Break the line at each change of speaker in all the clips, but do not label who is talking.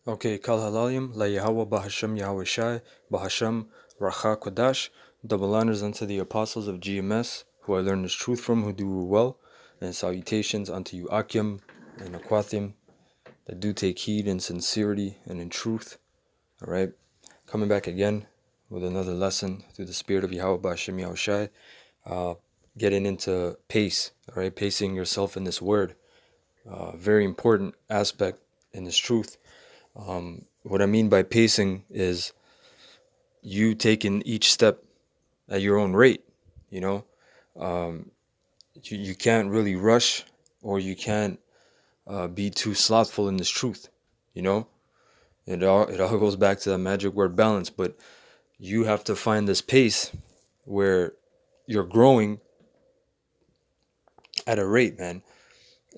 Okay, Kal Halalim, La Yahweh Bahasham Yahweh Shai, Bahasham Racha Kodash, double honors unto the apostles of GMS, who I learned this truth from, who do well, and salutations unto you Akim and Aquathim, that do take heed in sincerity and in truth. Alright, coming back again with another lesson through the spirit of Yahweh Bahasham Yahweh Shai, getting into pace, alright, pacing yourself in this word, very important aspect in this truth. What I mean by pacing is you taking each step at your own rate. You know, you can't really rush, or you can't be too slothful in this truth. You know, it all goes back to the magic word balance. But you have to find this pace where you're growing at a rate, man.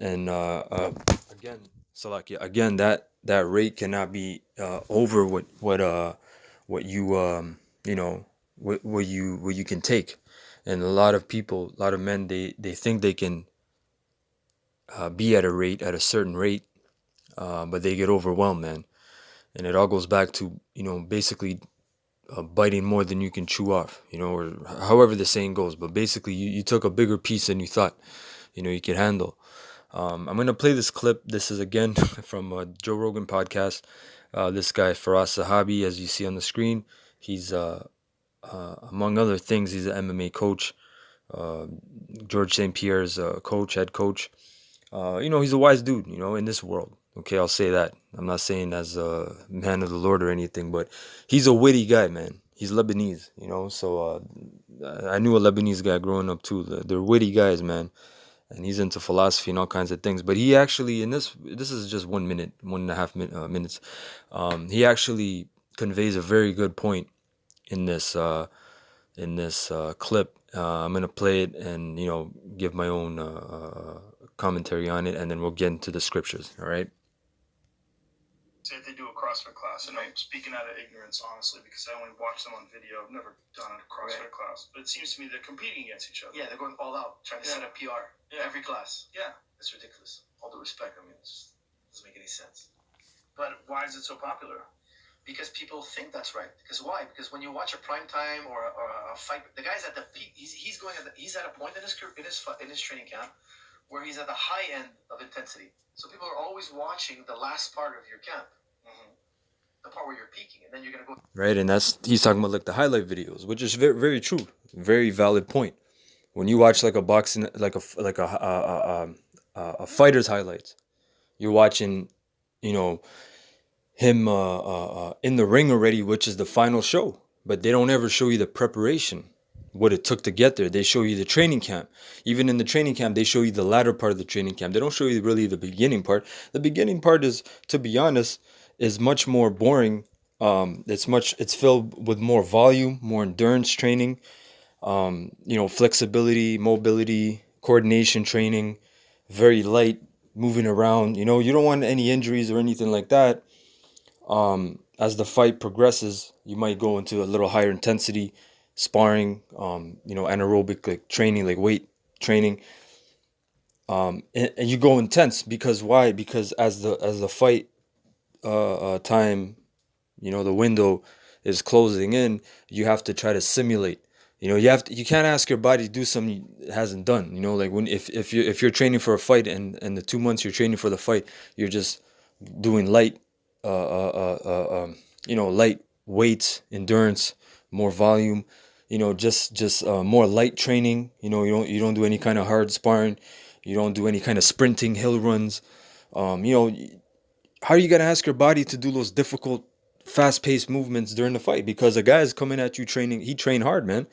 And again, Salakia, again, that rate cannot be over what you you know what you can take. And a lot of people, a lot of men, they think they can be at a certain rate, but they get overwhelmed, man. And it all goes back to basically biting more than you can chew off, or however the saying goes. But basically, you took a bigger piece than you thought you could handle. I'm gonna play this clip. This is again from a Joe Rogan podcast. This guy Faraz Sahabi, as you see on the screen, he's among other things, he's an MMA coach. George St. Pierre's head coach. He's a wise dude, in this world. Okay, I'll say that. I'm not saying as a man of the Lord or anything, but he's a witty guy, man. He's Lebanese, so I knew a Lebanese guy growing up too. They're witty guys, man. And he's into philosophy and all kinds of things. But he actually, in this is just 1 minute, 1.5 minutes. He actually conveys a very good point in this clip. I'm gonna play it and give my own commentary on it, and then we'll get into the scriptures. All right.
Say if they do a CrossFit class, and I'm speaking out of ignorance, honestly, because I only watch them on video. I've never done a CrossFit class, but it seems to me they're competing against each other.
Yeah, they're going all out, trying to set up PR every class.
Yeah,
It's ridiculous. All due respect, I mean, it just doesn't make any sense.
but why is it so popular?
Because people think that's right. Because why? Because when you watch a prime time or a fight, the guy's at the peak. He's going he's at a point in his training camp where he's at the high end of intensity. So people are always watching the last part of your camp, the part where you're peaking, and then you're gonna go
Right, and he's talking about like the highlight videos, which is very very true, very valid point. When you watch like a boxing, like a fighter's highlights, you're watching, you know, him in the ring already, which is the final show. But they don't ever show you the preparation, what it took to get there. They show you the training camp. Even in the training camp, they show you the latter part of the training camp. They don't show you really the beginning part. The beginning part is, to be honest, is much more boring. It's filled with more volume, more endurance training, flexibility, mobility, coordination training, very light, moving around. You don't want any injuries or anything like that. As the fight progresses, you might go into a little higher intensity sparring, anaerobic like training, like weight training. And you go intense because why? Because as the fight time, the window is closing in, you have to try to simulate. You can't ask your body to do something it hasn't done. Like when if you're training for a fight, and the 2 months you're training for the fight, you're just doing light light weights, endurance, more volume, just more light training. You don't do any kind of hard sparring, you don't do any kind of sprinting, hill runs. How are you gonna ask your body to do those difficult, fast-paced movements during the fight? Because a guy is coming at you training, he trained hard, man,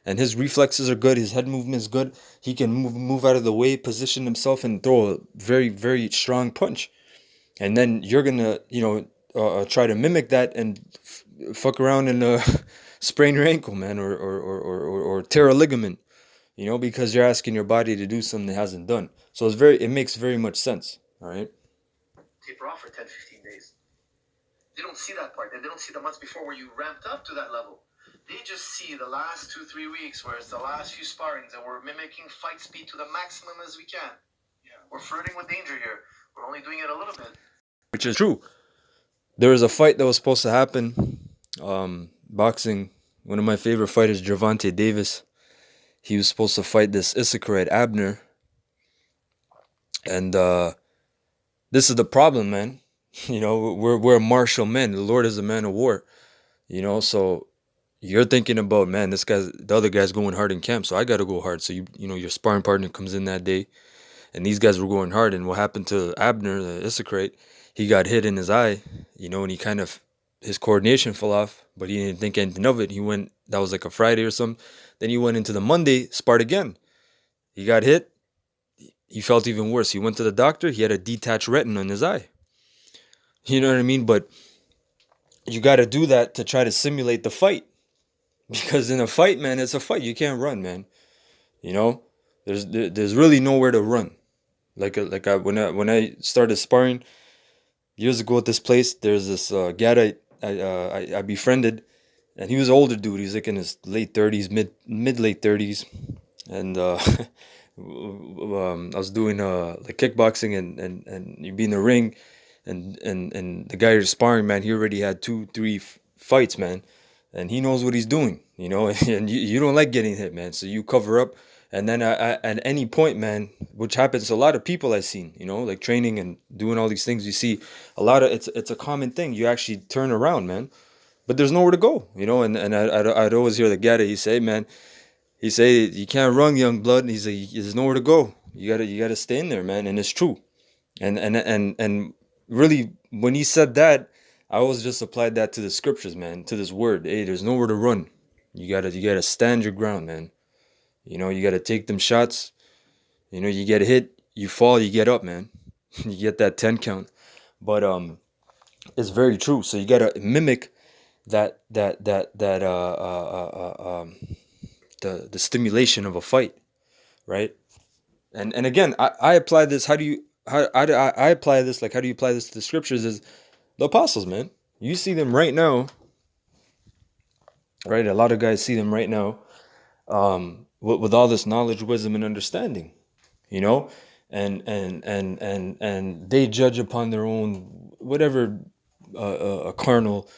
and his reflexes are good, his head movement is good. He can move out of the way, position himself, and throw a very, very strong punch. And then you're gonna try to mimic that and fuck around and sprain your ankle, man, or tear a ligament, because you're asking your body to do something it hasn't done. So it makes very much sense. All right.
taper off for 10, 15 days. They don't see that part. They don't see the months before where you ramped up to that level. They just see the last 2-3 weeks where it's the last few sparrings and we're mimicking fight speed to the maximum as we can.
Yeah.
We're flirting with danger here. We're only doing it a little bit.
Which is true. There was a fight that was supposed to happen. Boxing. One of my favorite fighters, Gervonta Davis. He was supposed to fight this Issacharite Abner, and this is the problem, man. You know, we're martial men. The Lord is a man of war. You know, so you're thinking about, man, the other guy's going hard in camp, so I got to go hard. So you know, your sparring partner comes in that day, and these guys were going hard. And what happened to Abner, the Issacharite? He got hit in his eye, you know, and his coordination fell off, but he didn't think anything of it. That was like a Friday or something. Then he went into the Monday, sparred again. He got hit. He felt even worse. He went to the doctor. He had a detached retina in his eye. You know what I mean? But you got to do that to try to simulate the fight. Because in a fight, man, it's a fight. You can't run, man. You know, there's really nowhere to run. When I started sparring years ago at this place, there's this guy I befriended, and he was an older dude. He's like in his late 30s, mid late 30s, and I was doing like kickboxing, and you'd be in the ring, and the guy you're sparring, man, he already had 2-3 fights, man, and he knows what he's doing, you know, and you don't like getting hit, man, so you cover up. And then at any point, man, which happens to a lot of people I've seen, you know, like training and doing all these things, you see it's a common thing. You actually turn around, man, but there's nowhere to go, you know. And I'd always hear the guy that he say, you can't run, young blood. And he's like, there's nowhere to go. You gotta stay in there, man. And it's true. And really, when he said that, I always just applied that to the scriptures, man, to this word. Hey, there's nowhere to run. You gotta stand your ground, man. You know, you got to take them shots. You know, you get hit, you fall, you get up, man. You get that 10 count. But it's very true. So you got to mimic that the stimulation of a fight, right? And again, I apply this. I apply this? Like, how do you apply this to the scriptures? Is the apostles, man. You see them right now, right? A lot of guys see them right now. With all this knowledge, wisdom, and understanding, you know, and they judge upon their own whatever carnal,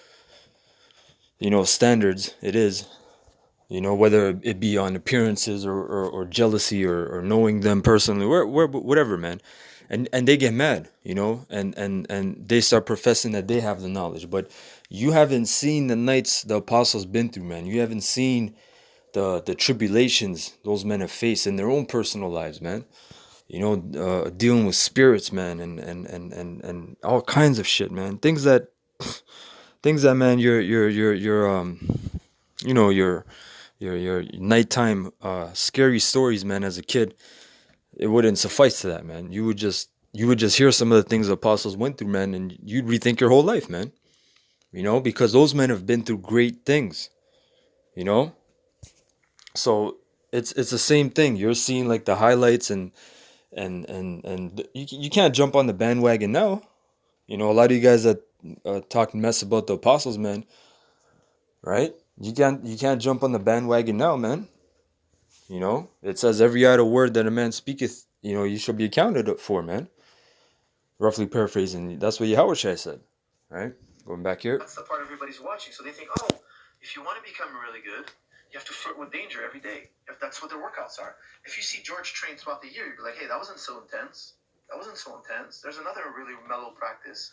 you know, standards it is, you know, whether it be on appearances or jealousy or knowing them personally, whatever, man, and they get mad, you know, and they start professing that they have the knowledge, but you haven't seen the nights the apostles been through, man. You haven't seen the tribulations those men have faced in their own personal lives, man. You know, dealing with spirits, man, and all kinds of shit, man. Things that man, your you know, your nighttime scary stories, man, as a kid, it wouldn't suffice to that, man. You would just hear some of the things the apostles went through, man, and you'd rethink your whole life, man. You know, because those men have been through great things, you know. So it's the same thing. You're seeing like the highlights, and you can't jump on the bandwagon now. You know, a lot of you guys that talk mess about the apostles, man, right? You can't jump on the bandwagon now, man. You know, it says every idle word that a man speaketh, you know, you shall be accounted for, man. Roughly paraphrasing, that's what Yahushua said, right? Going back here.
That's the part everybody's watching. So they think, oh, if you want to become really good, you have to flirt with danger every day. If that's what their workouts are. If you see George train throughout the year, you'd be like, hey, that wasn't so intense. That wasn't so intense. There's another really mellow practice.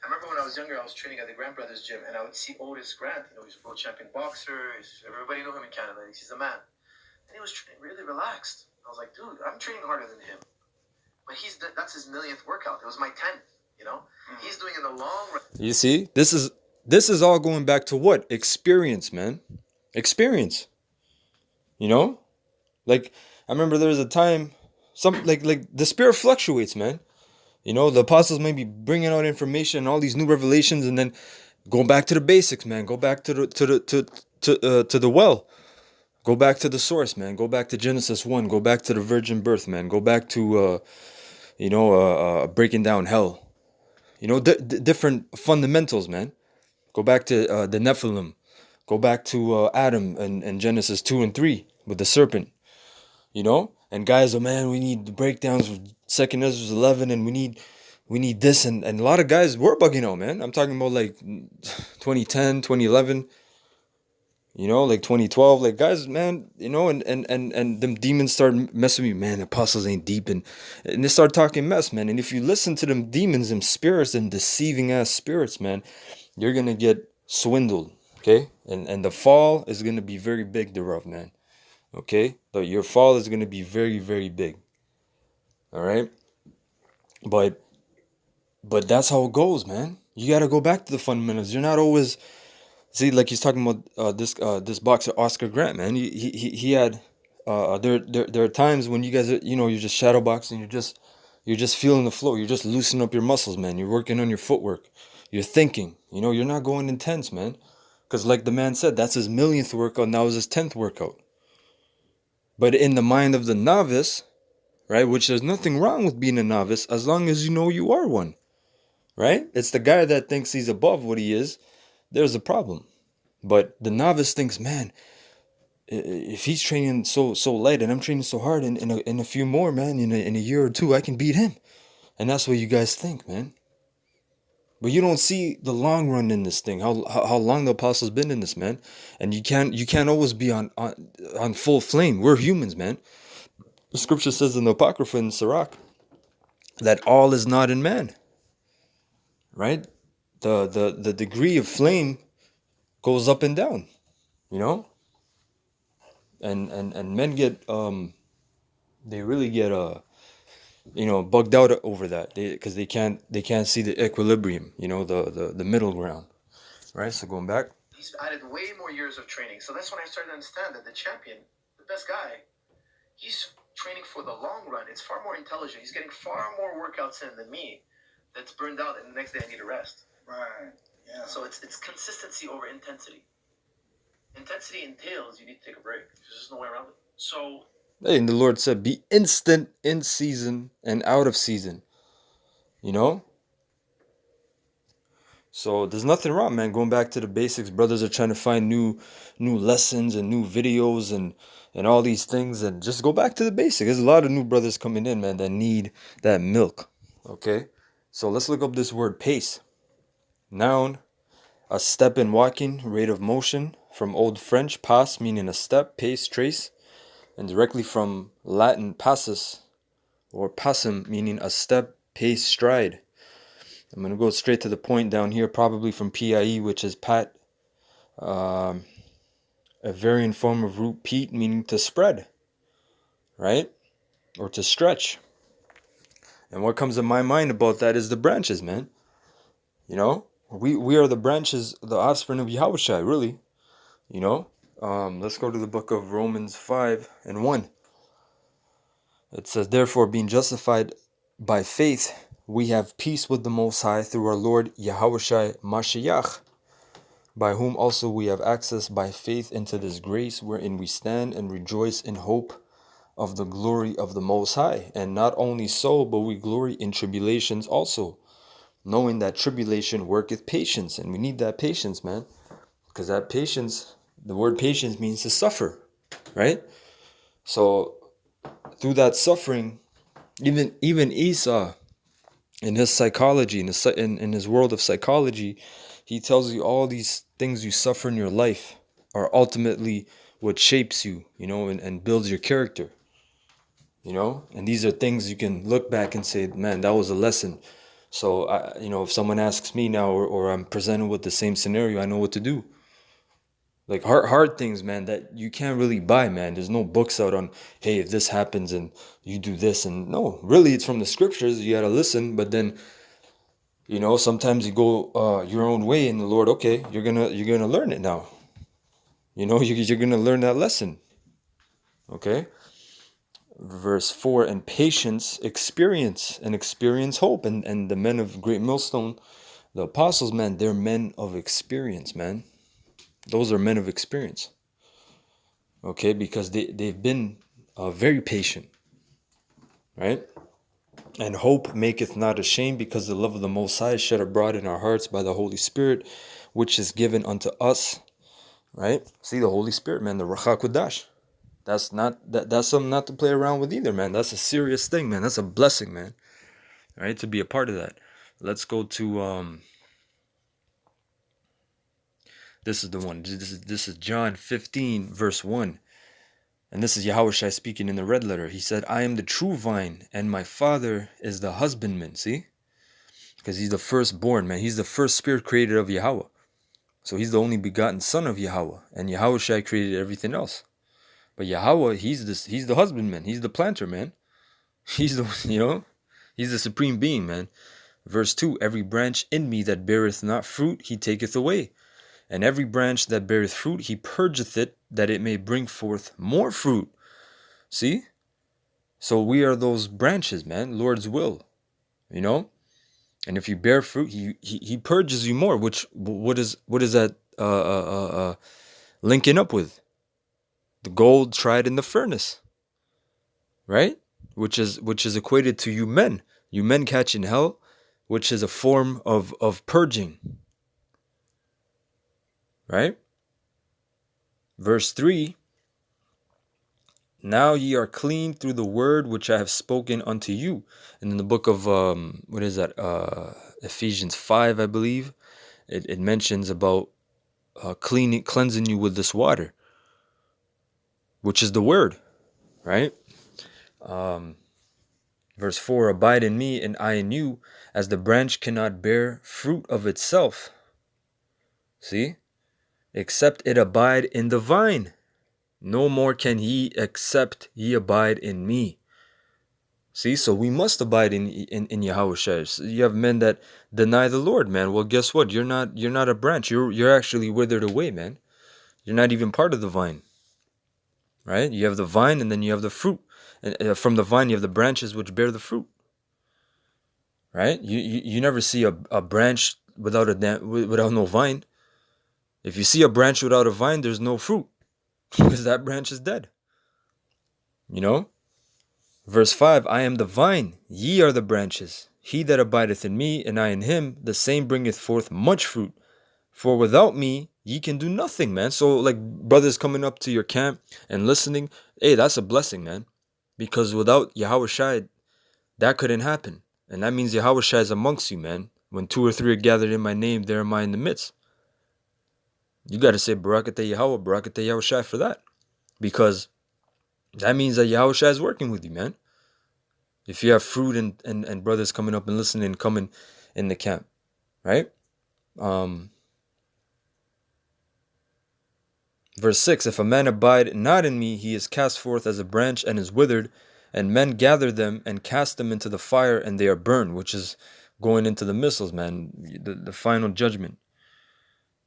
I remember when I was younger, I was training at the Grant Brothers gym, and I would see Otis Grant. You know, he's a world champion boxer. Everybody know him in Canada. He's the man. And he was training really relaxed. I was like, dude, I'm training harder than him. But that's his millionth workout. It was my 10th, you know? He's doing it in the long run.
You see, this is all going back to what? Experience, man. Experience. You know? Like, I remember there was a time, like the spirit fluctuates, man. You know, the apostles may be bringing out information and all these new revelations, and then going back to the basics, man. Go back to the well. Go back to the source, man. Go back to Genesis 1. Go back to the virgin birth, man. Go back to breaking down hell. You know, different fundamentals, man. Go back to the Nephilim. Go back to Adam and Genesis 2 and 3 with the serpent. You know? And guys, oh man, we need the breakdowns of 2nd Ezra 11, and we need We need this, and a lot of guys were bugging out, man. I'm talking about like 2010, 2011, like 2012, like guys, man, and them demons started messing with me, man. The apostles ain't deep, and they start talking mess, man. And if you listen to them demons, them spirits, them deceiving ass spirits, man, you're gonna get swindled, okay? And the fall is gonna be very big thereof, man. Okay? Your fall is gonna be very, very big. All right? But that's how it goes, man. You gotta go back to the fundamentals. You're not always like he's talking about this boxer Oscar Grant, man. He had there are times when you guys are, you're just shadow boxing. You're just feeling the flow. You're just loosening up your muscles, man. You're working on your footwork. You're thinking. You're not going intense, man. Because like the man said, that's his millionth workout. Now is his 10th workout. But in the mind of the novice, right, which there's nothing wrong with being a novice as long as you know you are one, right? It's the guy that thinks he's above what he is. There's a problem. But the novice thinks, man, if he's training so light and I'm training so hard, in a few more, man, in a year or two, I can beat him. And that's what you guys think, man. But you don't see the long run in this thing. How long the apostles been in this, man. And you can't always be on full flame. We're humans, man. The scripture says in the Apocrypha in Sirach that all is not in man. Right? The degree of flame goes up and down. And men get they really get bugged out over that, because they can't see the equilibrium, the middle ground, right? So going back,
he's added way more years of training. So that's when I started to understand that the champion, the best guy, he's training for the long run. It's far more intelligent. He's getting far more workouts in than me. That's burned out, and the next day I need a rest.
Right. Yeah.
So it's consistency over intensity. Intensity entails you need to take a break. There's just no way around it.
So,
hey, and the Lord said, be instant in season and out of season. So there's nothing wrong, man. Going back to the basics, brothers are trying to find new lessons and new videos and all these things, and just go back to the basics. There's a lot of new brothers coming in, man, that need that milk. Okay, so let's look up this word pace. Noun, a step in walking, rate of motion, from Old French pas, meaning a step, pace, trace, and directly from Latin passus or passum, meaning a step, pace, stride. I'm going to go straight to the point down here, probably from PIE, which is pat, a variant form of root pete, meaning to spread, right? Or to stretch. And what comes to my mind about that is the branches, man. We are the branches, the offspring of Yahushua, really. Let's go to the book of Romans 5:1. It says, therefore, being justified by faith, we have peace with the Most High through our Lord Yahushua Mashiach, by whom also we have access by faith into this grace wherein we stand and rejoice in hope of the glory of the Most High. And not only so, but we glory in tribulations also, knowing that tribulation worketh patience. And we need that patience, man, because that patience, the word patience means to suffer, right? So through that suffering, even Esau, in his psychology, in his world of psychology, he tells you all these things you suffer in your life are ultimately what shapes you, and builds your character, and these are things you can look back and say, man, that was a lesson. So if someone asks me now, or I'm presented with the same scenario, I know what to do. Like hard things, man, that you can't really buy, man. There's no books out on, hey, if this happens and you do this, and no, really, it's from the scriptures. You gotta listen, but then, sometimes you go your own way, and the Lord, okay, you're gonna learn it now. You're gonna learn that lesson. Okay. Verse 4, and patience, experience hope, and the men of Great Millstone, the apostles, man, they're men of experience, man. Those are men of experience. Okay, because they've been very patient, right? And hope maketh not ashamed, because the love of the Most High is shed abroad in our hearts by the Holy Spirit, which is given unto us, right? See, the Holy Spirit, man, the Ruach HaKodesh. That's something not to play around with either, man. That's a serious thing, man. That's a blessing, man. right? To be a part of that. Let's go to this is the one. This is John 15 verse 1. And this is Yahushua speaking in the red letter. He said, I am the true vine, and my Father is the husbandman. See? Because he's the firstborn, man. He's the first spirit created of Yahweh. So he's the only begotten son of Yahweh. And Yahushua created everything else. But Yahweh, he's the husbandman. He's the planter, man. He's the, he's the supreme being, man. Verse 2, every branch in me that beareth not fruit, he taketh away. And every branch that beareth fruit, he purgeth it, that it may bring forth more fruit. See? So we are those branches, man. Lord's will. And if you bear fruit, he purges you more. Which what is that linking up with? The gold tried in the furnace. Right? Which is equated to you men catching hell, which is a form of purging. Right? Verse 3, now ye are clean through the word which I have spoken unto you. And in the book of, Ephesians 5, I believe, it mentions about cleansing you with this water, which is the word, right? Verse 4, abide in me and I in you, as the branch cannot bear fruit of itself. See? Except it abide in the vine. No more can ye except ye abide in me. See, so we must abide in Yahushua. So you have men that deny the Lord, man. Well, guess what? You're not a branch. You're actually withered away, man. You're not even part of the vine. Right? You have the vine and then you have the fruit. And from the vine you have the branches which bear the fruit. Right? You never see a branch without no vine. If you see a branch without a vine, there's no fruit. Because that branch is dead. Verse 5, I am the vine, ye are the branches. He that abideth in me, and I in him, the same bringeth forth much fruit. For without me, ye can do nothing, man. So, like, brothers coming up to your camp and listening, hey, that's a blessing, man. Because without Yahushua, that couldn't happen. And that means Yahushua is amongst you, man. When 2 or 3 are gathered in my name, there am I in the midst. You got to say Barakatah Yahweh, Barakatah Yahushua for that. Because that means that Yahushua is working with you, man. If you have fruit and brothers coming up and listening and coming in the camp, right? Verse 6, if a man abide not in me, he is cast forth as a branch and is withered, and men gather them and cast them into the fire, and they are burned, which is going into the missiles, man, the final judgment.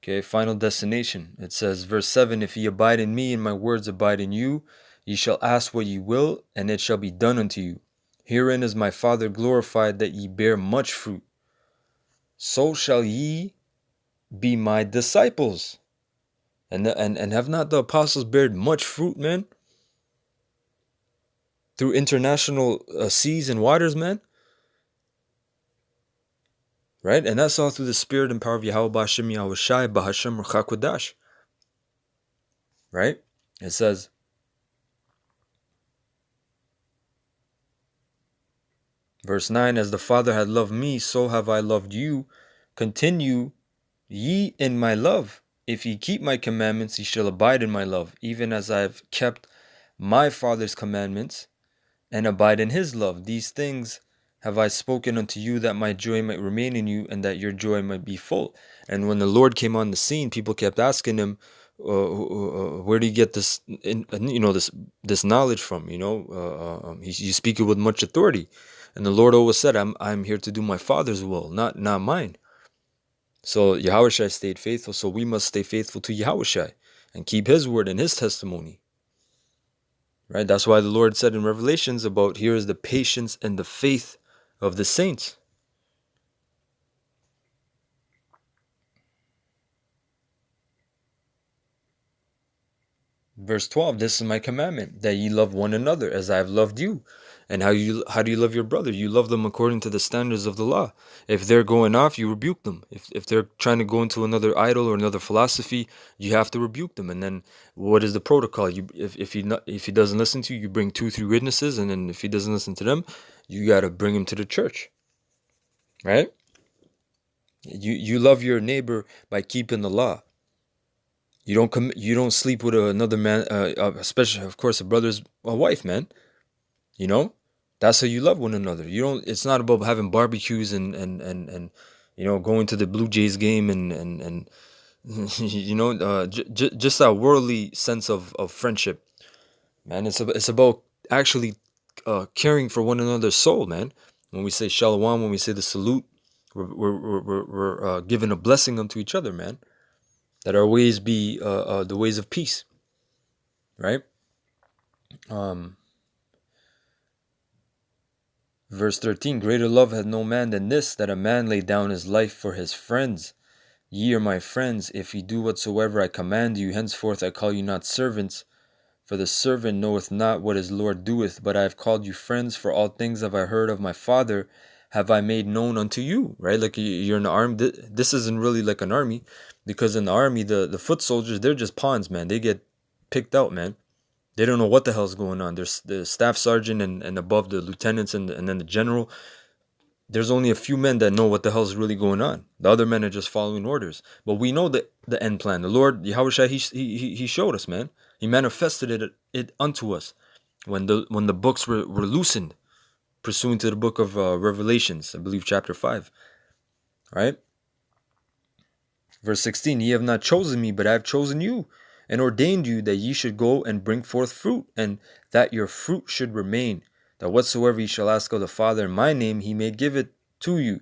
Okay, final destination. It says, verse 7, if ye abide in me and my words abide in you, ye shall ask what ye will, and it shall be done unto you. Herein is my Father glorified, that ye bear much fruit. So shall ye be my disciples. And have not the apostles bared much fruit, man? Through international seas and waters, man? Right? And that's all through the spirit and power of Yahweh B'Hashem Yahushai B'Hashem Ruchakodash. Right? It says, verse 9, as the Father had loved me, so have I loved you. Continue ye in my love. If ye keep my commandments, ye shall abide in my love, even as I have kept my Father's commandments, and abide in his love. These things have I spoken unto you, that my joy might remain in you, and that your joy might be full. And when the Lord came on the scene, people kept asking him, where do you get this, this knowledge from? You speak it with much authority. And the Lord always said, I'm here to do my Father's will, not mine. So Yahushua stayed faithful, so we must stay faithful to Yahushua and keep his word and his testimony. Right? That's why the Lord said in Revelations about, here is the patience and the faith of the saints. Verse 12, this is my commandment, that ye love one another as I have loved you. And how do you love your brother? You love them according to the standards of the law. If they're going off, you rebuke them. If they're trying to go into another idol or another philosophy, you have to rebuke them. And then what is the protocol? If he doesn't listen to you, you bring 2-3 witnesses, and then if he doesn't listen to them, you got to bring him to the church. right? You love your neighbor by keeping the law. You don't sleep with another man, especially of course a brother's a wife, man. You know, that's how you love one another. You don't. It's not about having barbecues and going to the Blue Jays game and just that worldly sense of friendship, man. It's about actually caring for one another's soul, man. When we say shalom, when we say the salute, we're giving a blessing unto each other, man. That our ways be the ways of peace, right? Verse 13, greater love hath no man than this, that a man lay down his life for his friends. Ye are my friends, if ye do whatsoever I command you. Henceforth I call you not servants, for the servant knoweth not what his Lord doeth, but I have called you friends, for all things have I heard of my Father, have I made known unto you. Right? Like you're in the army. This isn't really like an army, because in the army, the foot soldiers, they're just pawns, man. They get picked out, man. They don't know what the hell's going on. There's the staff sergeant and above the lieutenants and then the general. There's only a few men that know what the hell's really going on. The other men are just following orders. But we know the end plan. The Lord, Yahushua, he showed us, man. He manifested it unto us when the books were loosened, pursuant to the book of Revelations, I believe chapter 5. Right? Verse 16, ye have not chosen me, but I have chosen you, and ordained you that ye should go and bring forth fruit, and that your fruit should remain, that whatsoever ye shall ask of the Father in my name, he may give it to you.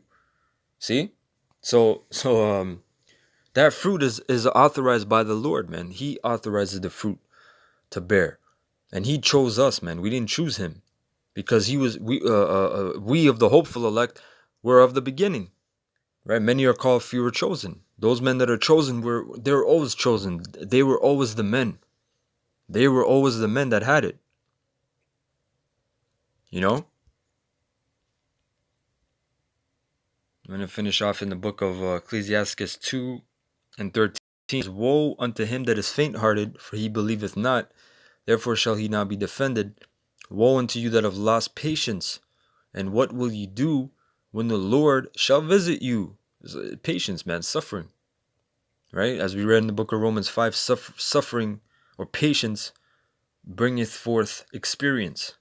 See? So that fruit is authorized by the Lord, man. He authorizes the fruit to bear. And he chose us, man. We didn't choose him. Because we of the hopeful elect were of the beginning. Right? Many are called, few are chosen. Those men that are chosen they're always chosen. They were always the men. They were always the men that had it. You know? I'm going to finish off in the book of Ecclesiastes 2 and 13. Woe unto him that is faint-hearted, for he believeth not, therefore shall he not be defended. Woe unto you that have lost patience, and what will ye do when the Lord shall visit you? Patience, man, suffering. Right? As we read in the book of Romans 5, suffering or patience bringeth forth experience.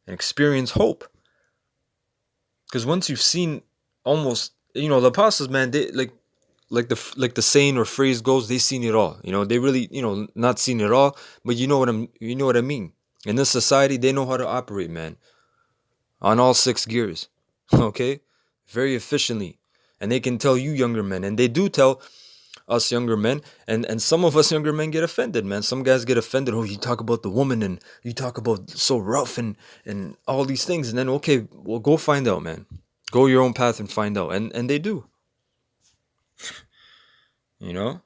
And experience hope. Because once you've seen almost, the apostles, man, they like the saying or phrase goes, they seen it all. They really, not seen it all, but you know what I mean. In this society, they know how to operate, man. On all 6 gears. Okay? Very efficiently. And they can tell you younger men, and they do tell us younger men, and some of us younger men get offended, man. Some guys get offended. Oh, you talk about the woman, and you talk about so rough and all these things, and then okay, well, go find out, man. Go your own path and find out, and they do. Yeah,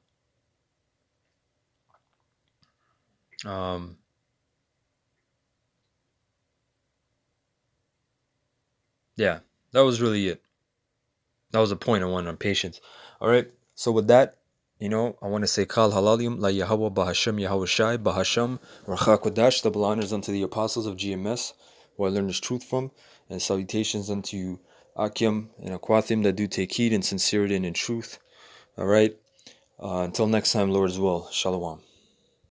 that was really it. That was a point I wanted on patience. All right, so with that, I want to say Kal Halalim La Yahweh Bahasham Yahweh Shai Bahasham Rachakodash. Double honors unto the apostles of GMS, who I learned this truth from, and salutations unto Akim and Aquathim that do take heed in sincerity and in truth. All right, until next time, Lord's will. Shalom.